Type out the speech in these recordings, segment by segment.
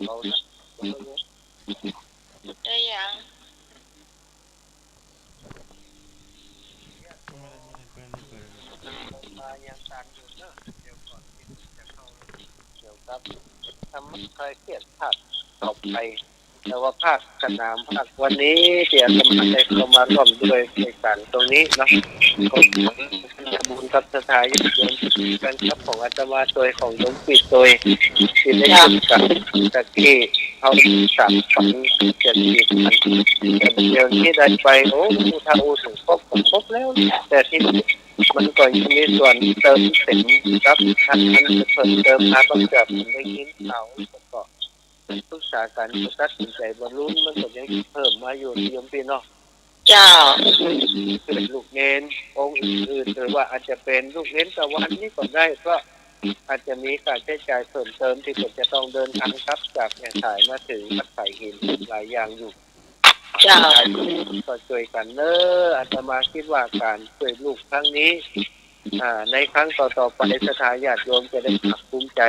เรานะได้ยังมายังการอยู่เนอะเดี๋ยวก่อนที่จะเข้าเกี่ยวกับทำใครเครียดภาคต่อไปแต่ว่าภาคสนามภาควันนี้เดี๋ยวจะมาได้เข้ามาร่วมด้วยในการตรงนี้เนาะก็บุญกับสถานยุติกันครับของอาตมาโดยของหลวงปิดโดยที่ได้ยินกับตะกี้เขาสั่งสอนเจ็ดสิบอันเดียวที่ได้ไปโอ้ถ้าอูถึงครบแล้วแต่ที่มันก็ยังมีส่วนเติมเต็มครับท่านจะเพิ่มเติมมาบางจากผมได้ยินเขาก็ปรึกษากันตัดสินใจบรรลุมันก็ยังเพิ่มมาอยู่ที่ยมพี่เนาะเจ้าเป็นลูกเน้นองค์อื่นๆหรือว่าอาจจะเป็นลูกเน้นตะวันนี้ก็ได้ก็อาจจะมีการใช้จ่ายเพิ่มเติมที่จะต้องเดินทางครับจากแม่สายมาถึงวัดไผ่หินหลายอย่างอยู่เจ้าก็ช่วยกันเนอะอาตมาคิดว่าการช่วยลูกครั้งนี้ในครั้งต่อๆไปสถาญาติโยมจะได้ภาคภูมิใจ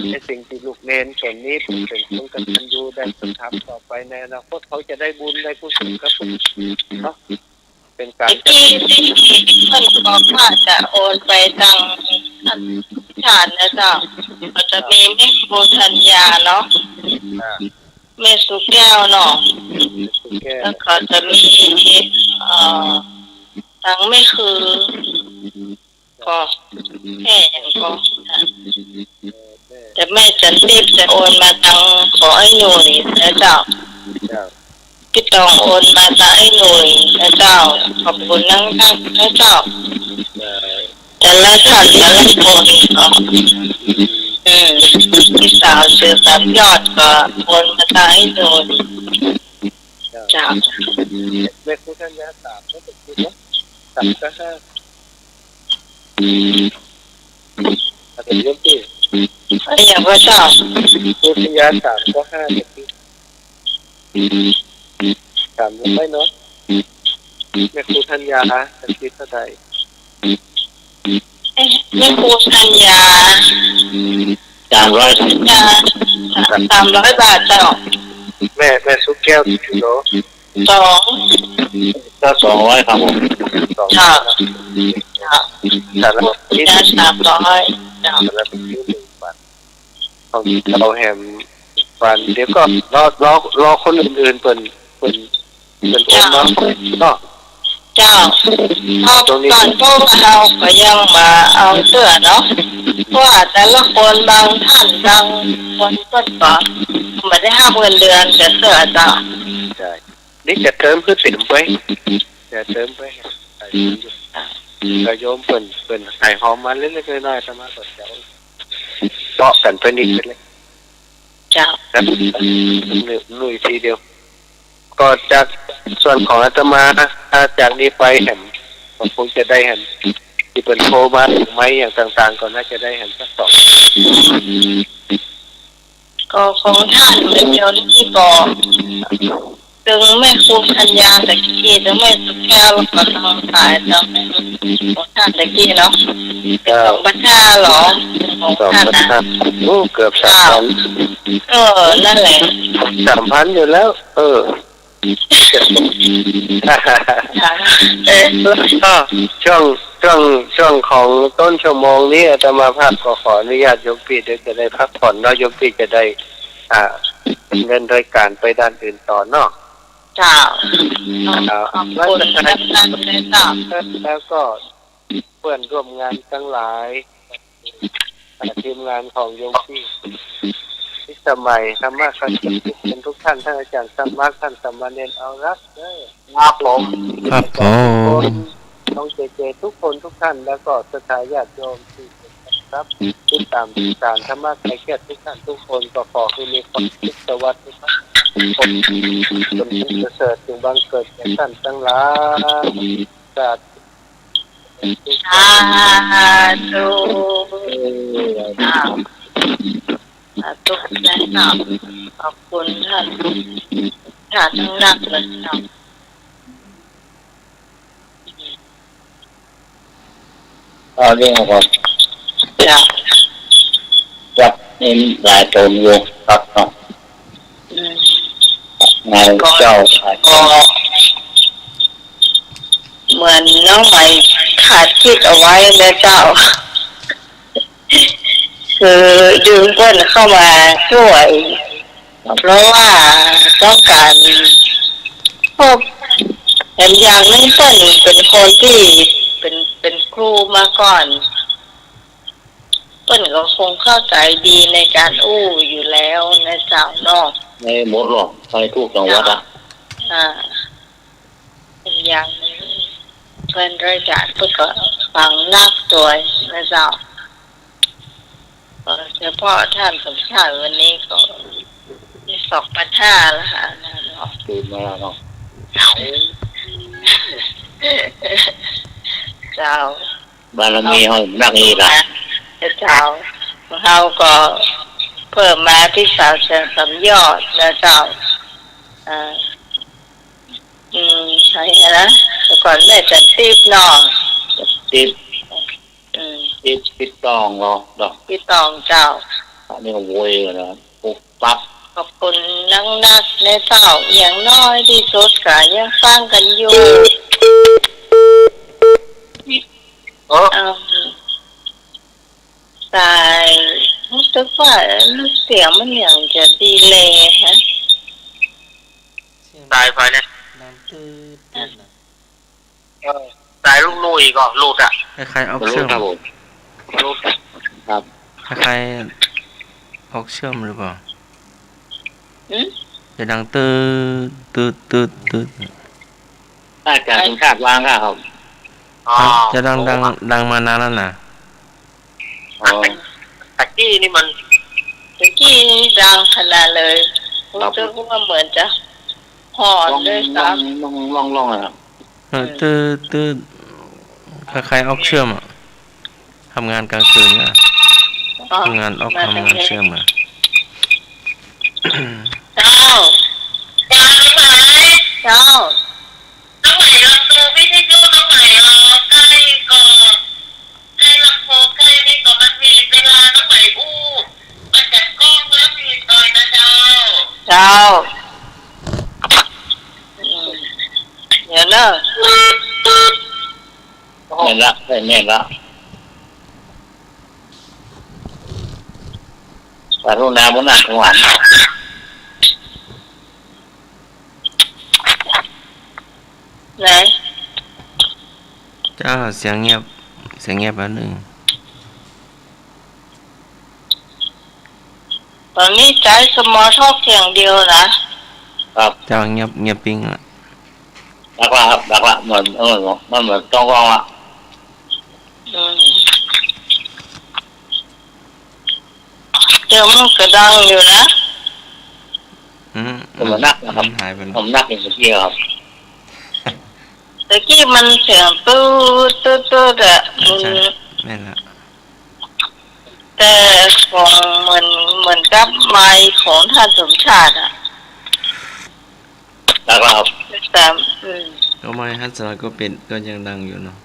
ในสิ่งที่ลูกเน้นส่วนนี้เป็นคนกตัญญูได้ทำต่อไปในอนาคตเขาจะได้บุญได้กุศลครับเนาะเป็นการที่เพื่อนบอกว่าจะโอนไปทางชาตินะเจ้าก็จะมีแม่ครูธัญญาเนาะแม่สุแก้วเนาะแล้วก็จะมีทั้งแม่คือก็แม่ก็แต่แม่จะรีบจะโอนมาทางขอไอ้หนุ่ยนะเจ้าพี่ต้องโอนมาทางไอ้หนุ่ยนะเจ้าขอบคุณนั่งนะเจ้าแต่ละท่านแต่ละคนก็พี่สาวชื่อสามยอดก็โอนมาทางไอ้หนุ่ยเจ้าเด็กผู้ชายสามก็เป็นคิดว่าสามก็ห้าอาจจะเยอะที่ไอ้อย่างว่าเจ้าผู้ชายสามก็ห้าเด็กที่สามไม่เนาะแม่ครูธัญญาจะคิดเท่าไหร่แม่ครูธัญญา300 บาทเจ้าแม่สุแก้วกิโล2ก็200ครับผมค่ะแต่ละที่300แต่ละที่1 บาทของเราแฮมวันเดี๋ยวก็รอคนอื่นๆเปิ่นโอนมาเนาะเจ้าตอนพวกเราก็ยังมาเอาเสื้อเนาะเพราะว่าแต่ละคนบางท่านบางคนก็ไม่ได้ห้าเงินเดือนแต่เสื้อเจ้าใช่นี่จะเติมเพื่อเต็มไปจะเติมไปก็โยมเปิ่นใส่หอมมาเล็กๆน้อยๆสมาก็จะเจาะกันไปนิดเลยเจ้าครับลุยทีเดียวก็จากส่วนของอาตมาจากนี้ไปแห่งก็คงจะได้แห่งที่เป็นโทรมาถึงไหมอย่างต่างๆก็น่าจะได้แห่งสัก2ก็ของท่านเป็นเดียวที่บอกถึงแม่ครูธัญญาตะกี้ถึงแม่สุแก้วแล้วก็ทางสายเจ้าแม่ของท่านตะกี้เนาะ2,500หรอของท่านนะเกือบ3,000นั่นแหละ3,000อยู่แล้วก็ช่วงของต้นชั่วโมงนี้อาตมาภาพก็ขออนุญาตโยมพี่จะได้พักผ่อนแล้วโยมพี่จะได้ดำเนินรายการไปด้านอื่นต่อเนาะจ้าขอบคุณท่านเลยจ้าแล้วก็เพื่อนร่วมงานทั้งหลายทีมงานของโยมพี่ที่สมัยธรรมะคันเป็นทุกท่านท่านอาจารย์สมัครท่านสมณเณรเอารักครับผมต้องเจทุกคนทุกท่านแล้วก็สถาญาติโยมที่ครับติดตามการธรรมะใครเกียรติทุกท่านทุกคนก็ขอให้มีความสุขสวัสดิ์ทุกท่านคนประเสริฐจึงบังเกิดแก่ท่านทั้งหลายสาธุทุกแนะนำขอบคุณท่านทั้งนักเลยครับเรื่องของจ้ะ นี่หลายตนอยู่ครับเนาะนายเจ้าก็เหมือนน้องใหม่ขาดคิดเอาไว้นะเจ้าคือดึงเพื่อนเข้ามาช่วยเพราะว่าต้องการพบเห็นอย่างนี้เพื่อนเป็นคนที่เป็นครูมาก่อนเพื่อนก็คงเข้าใจดีในการอู้อยู่แล้วนะเจ้านอกในหมดหรอกไปทุกจังหวัดเป็นอย่างนี้เพื่อนรายการเพื่อนก็ฟังนักตัวนะเจ้าเฉพาะท่านสมชายวันนี้ก็2,500แล้วค่ะนะเนาะตื่นมาแล้วเนาะเจ้าบารมีเฮานักนี่ล่ะเจ้าเฮาก็เพิ่มมาที่สาวเชิงสำยอดนะเจ้าใช่นะแต่ก่อนแม่จะตีบนองติดตองเหรอดอกติดตองเจ้าอันนี้ก็โวยนะปุ๊บปั๊บขอบคุณนักในเจ้าอย่างน้อยที่สุดก็ยังฟังกันอยู่ตายรู้สึกว่าเสียงมันอย่างจะดีเลยฮะตายไปเนี่ยน้ำตื้อตายลูกลุยก็ลูดคล้ายๆออกเชื่อมลูดครับคล้ายๆออกเชื่อมหรือเปล่าจะดังตื้ออาจารย์คาดวางครับจะดังมานานแล้วนะตะกี้นี่มันดังขนาดเลยรู้สึกว่าเหมือนจะห่อด้วยซ้ำลองอ่ะตื้อคล้ายๆออกเชื่อมทำงานกลางคืนนะทำงานเชื่อมเจ้าน้องใหม่ลองดูวิทยุน้องใหม่ใกล้ลำโพงใกล้นี่ก็มันมีเวลาน้องใหม่อู้มันจัดกล้องแล้วมีต่อยนะเจ้าเดี๋ยวเนอะแม่ละปลาทูน้ำมันหนักหวานไหนจ้าเสียงเงียบอันหนึ่งตอนนี้ใจสมอทอกเสียงเดียวนะครับจ้าเงียบปิ้งดักละเหมือนต้องร้องเดี๋ยวมันกระดังอยู่นะผมนักนะครับผมนักอย่างเดียวครับตะกี้มันเสียงตู้อะนั่นแหละแต่ของเหมือนกับไม้ของท่านสมชาติแล้วครับแต่ก็ไม้ฮัตสระก็ยังดังอยู่เนาะ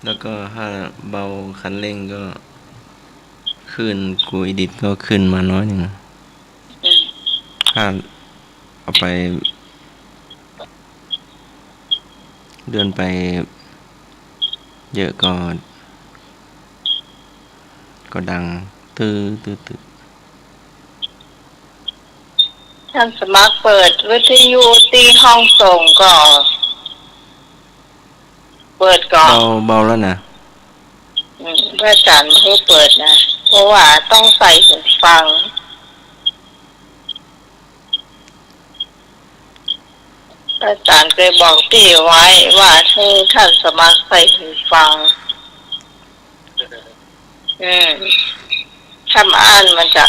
แล้วก็ถ้าเบาคันเร่งก็ขึ้นกูอีดิทก็ขึ้นมาน้อยหนึ่งถ้าเอาไปเดินไปเยอะก็ดังตื้อท่านสมัครเปิดวิทยุที่ห้องส่งก็เปิดก่อนเบาแล้วนะพระอาจารย์ไม่ให้เปิดนะเพราะว่าต้องใส่หูฟังอาจารย์เคยบอกพี่ไว้ว่าให้ท่านสมัครใส่หูฟังถ้ามาอ่านมันจะ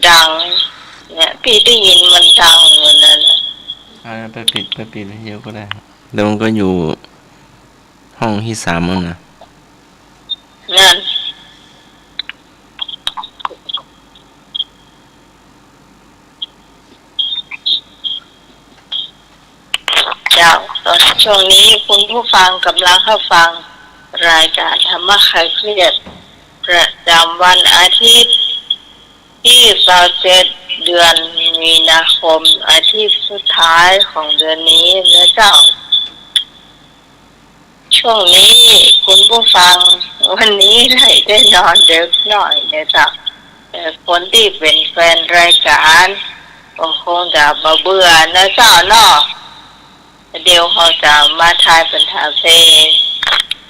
ดังเนี่ยพี่ได้ยินมันดังเหมือนนั้นไปปิดเยอะก็ได้เดี๋ยวมันก็อยู่ห้องที่3แล้วนะนั่นเจ้าตอนช่วงนี้คุณผู้ฟังกำลังเข้าฟัง รายการธรรมะคลายเครียดประจำวันอาทิตย์ที่27เดือนมีนาคมอาทิตย์สุดท้ายของเดือนนี้นะเจ้าช่วงนี้คุณผู้ฟังวันนี้ได้นอนดึกหน่อยนะเจ้าแต่คนที่เป็นแฟนรายการก็คงจะมาเบื่อนะเจ้าเนาะเดี๋ยวเขาจะมาทายเป็นทาเพ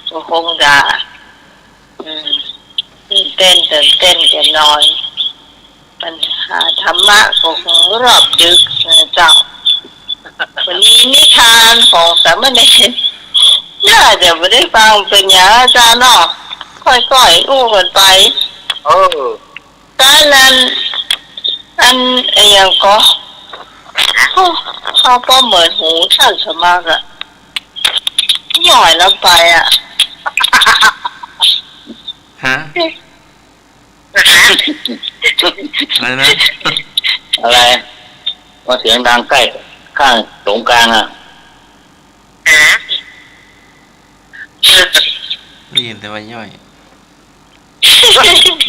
ก็คงจะตื่นเต้นกันหน่อยปัญหาธรรมะของรอบดึกนะเจ้าวันนี้นิทานของสามเณรน่าจะไม่ได้ฟังเป็นอย่างอาจารย์เนาะค่อยๆอู้กันไปตอนนั้นอันอย่างก็เขาก็เหมือนหูท่านสมากอะหน่อยแล้วไปอะฮะอะไรนะอะไรว่าเสียงดังใกล้ข้างตรงกลางอ่ะได้ยินแต่ว่าย่อย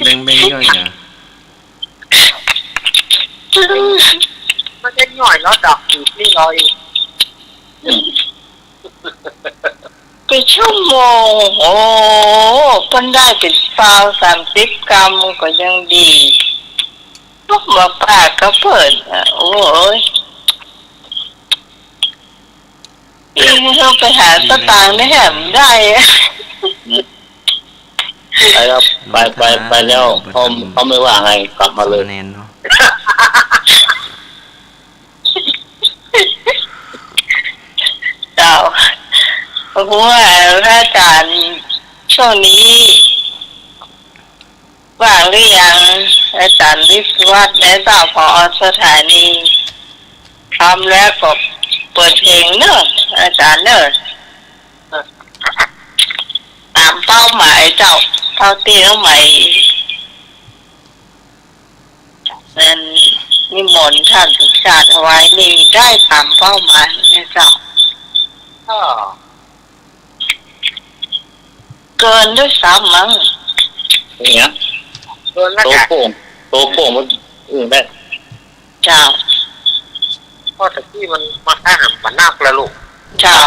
เบ่งย่อยเหรอมันจะย่อยแล้วดอกอีกนี่ลอยเป็นชั่วโมงโอ้คนได้เป็นฟาว30 กรัมก็ยังดีลูกมาปากก็เปิดโอ้ยเราไปหาสตางค์ได้แหมได้ไปแล้วไปแล้วเขาไม่ว่าไงกลับมาเลยเน้นเนาะเจ้าเพราะว่าอาจารย์ช่วงนี้ว่างหรือยังอาจารย์วิศวัฒน์และเจ้าพอสถานีทำแล้วก็เปิดเพลงเนอะอาจารย์เนอะตามเป้าหมายเจ้าเท่าที่น้องใหม่นั้นนิมนต์ท่านศึกษาเอาไว้นี่ได้ตามเป้าหมายนะเจ้าเกินด้วยซ้ำมั้งเนี่ยโตโป่งมันได้เจ้าเพราะแต่ที่มันมาอาหารมันนักแล้วลูกเจ้า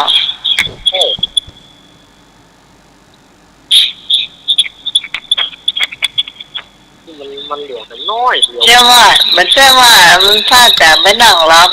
มันเหลือแต่น้อยเดียวใช่ว่ามันพลาดแต่ไม่นั่งรับ